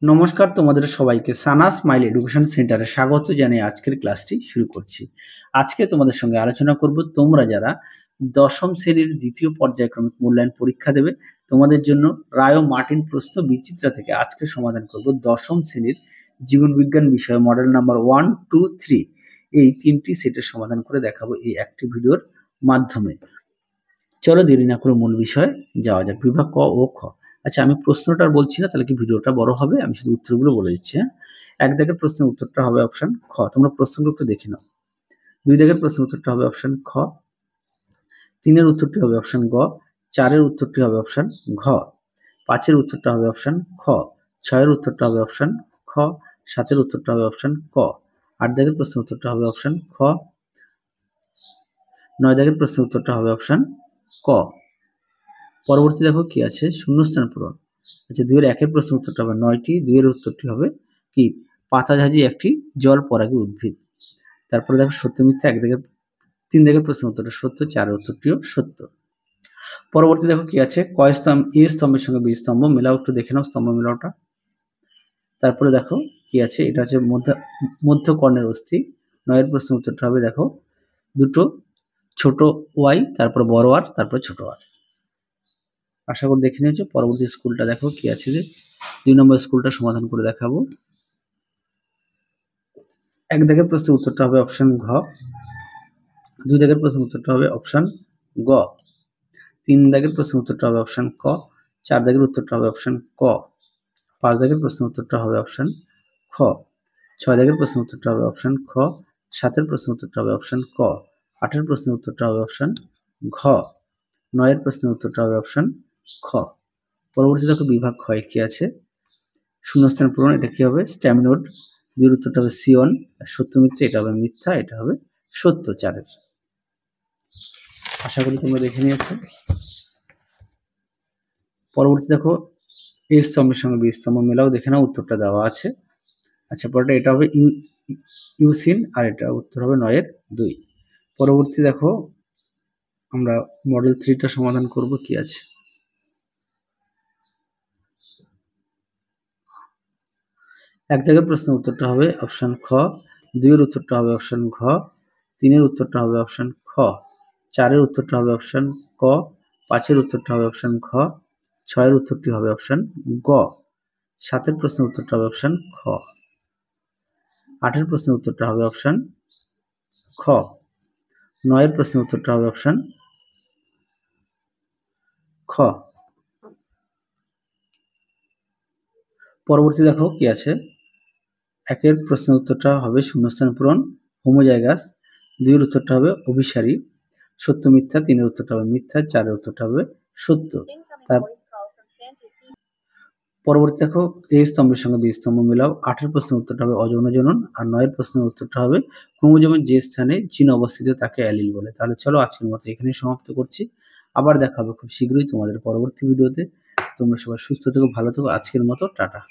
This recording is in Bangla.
নমস্কার তোমাদের সবাইকে সানা স্মাইল এডুকেশন সেন্টারে স্বাগত জানিয়ে আজকের ক্লাসটি শুরু করছি। আজকে তোমাদের সঙ্গে আলোচনা করব তোমরা যারা দশম শ্রেণীর দ্বিতীয় পর্যায়ক্রমিক মূল্যায়ন পরীক্ষা দেবে তোমাদের জন্য রায় ও মার্টিন প্রশ্ন বিচিত্রা থেকে আজকে সমাধান করব দশম শ্রেণীর জীবনবিজ্ঞান বিষয় মডেল নাম্বার 1, 2, 3 এই তিনটি সেটের সমাধান করে দেখাবো এই একটি ভিডিওর মাধ্যমে। চলো দেরি না করে মূল বিষয়ে যাওয়া যাক। বিভাগ ক ও খ। আচ্ছা, আমি প্রশ্নটা বলছি না, তাহলে কি ভিডিওটা বড় হবে? আমি শুধু উত্তরগুলো বলে দিচ্ছি। হ্যাঁ, এক দাগের প্রশ্নের উত্তরটা হবে অপশন খ। তোমরা প্রশ্নগুলো একটু দেখে নাও। দুই দাগের প্রশ্নের উত্তরটা হবে অপশন খ। তিনের উত্তরটি হবে অপশন গ। চারের উত্তরটি হবে অপশন ঘ। পাঁচের উত্তরটা হবে অপশন খ। ছয়ের উত্তরটা হবে অপশন খ। সাতের উত্তরটা হবে অপশন ক। আট দাগের প্রশ্নের উত্তরটা হবে অপশন খ। নয় দাগের প্রশ্নের উত্তরটা হবে অপশন ক। পরবর্তী দেখো কি আছে, শূন্যস্থান পূরণ। আচ্ছা, 2 এর 1 প্রশ্ন উত্তরটা হবে 9টি, 2 এর উত্তরটি হবে কি পাতাঝাজি একটি জল পরাগী উদ্ভিদ। তারপরে দেখো সত্য মিথ্যা, 1 দাগের 3 দাগের প্রশ্ন উত্তরটা সত্য, 4 এর উত্তরটিও সত্য। পরবর্তী দেখো কি আছে, কয় স্তম্ভ এ স্তম্ভের সঙ্গে বি স্তম্ভ মেলাও, একটু দেখে নাও স্তম্ভ মেলাওটা। তারপরে দেখো কি আছে, এটা হচ্ছে মধ্যকর্ণের অস্থি। 9 এর প্রশ্ন উত্তরটা হবে দেখো দুটো ছোট ওয়াই, তারপর বড় আর, তারপর ছোট আর। আশা করি দেখে নিয়েছো। পরবর্তী স্কুলটা দেখো কি আছে, যে 2 নম্বর স্কুলটা সমাধান করে দেখাবো। 1 দাগের প্রশ্নের উত্তরটা হবে অপশন ঘ। 2 দাগের প্রশ্নের উত্তরটা হবে অপশন গ। 3 দাগের প্রশ্নের উত্তরটা হবে অপশন ক। 4 দাগের উত্তরটা হবে অপশন ক। 5 দাগের প্রশ্নের উত্তরটা হবে অপশন খ। 6 দাগের প্রশ্নের উত্তরটা হবে অপশন খ। 7 এর প্রশ্নের উত্তরটা হবে অপশন ক। 8 এর প্রশ্নের উত্তরটা হবে অপশন ঘ। 9 এর প্রশ্নের উত্তরটা হবে অপশন খ। পরবর্তী দেখো বিভাগ খ কি আছে, শূন্যস্থান পূরণ। এটা কি হবে, স্ট্যামিনোড। 2 এর উত্তরটা হবে সিয়ন। আর সত্য মিথ্যা, এটা হবে মিথ্যা, এটা হবে সত্য 4 এর। আশা করি তোমরা দেখে নিয়েছো। পরবর্তী দেখো এ স্তম্ভের সঙ্গে বি স্তম্ভ মেলাও, দেখে নাও উত্তরটা দেওয়া আছে। আচ্ছা, পরেরটা এটা হবে ইউসিন, আর এটা উত্তর হবে 9 এর 2। পরবর্তী দেখো আমরা মডেল 3টা সমাধান করব। কি আছে, 1 দাগের প্রশ্নের উত্তরটা হবে অপশন খ। 2 এর উত্তরটা হবে অপশন ঘ। 3 এর উত্তরটা হবে অপশন খ। 4 এর উত্তরটা হবে অপশন ক। 5 এর উত্তরটা হবে অপশন ঘ। 6 এর উত্তরটি হবে অপশন গ। 7 এর প্রশ্নের উত্তরটা হবে অপশন খ। 8 এর প্রশ্নের উত্তরটা হবে অপশন খ। 9 এর প্রশ্নের উত্তরটা হবে অপশন খ। পরবর্তী দেখো কি আছে, 1 এর প্রশ্নের উত্তরটা হবে শূন্যস্থান পূরণ, হোমোজাইগাস। 2 এর উত্তরটা হবে অভিসারী। সত্য মিথ্যা, 3 এর উত্তরটা হবে মিথ্যা, 4 এর উত্তরটা হবে সত্য। তার পরবর্তী দেখো এ স্তম্ভের সঙ্গে বি স্তম্ভ মেলাও। 8 এর প্রশ্নের উত্তরটা হবে অযৌন জনন, আর 9 এর প্রশ্নের উত্তরটা হবে ক্রোমোজোমের যে স্থানে জিন অবস্থিত তাকে অ্যালিল বলে। তাহলে চলো আজকের মতো এখানেই সমাপ্ত করছি। আবার দেখা হবে খুব শীঘ্রই তোমাদের পরবর্তী ভিডিওতে। তোমরা সবাই সুস্থ থেকো, ভালো থেকো। আজকের মতো টাটা।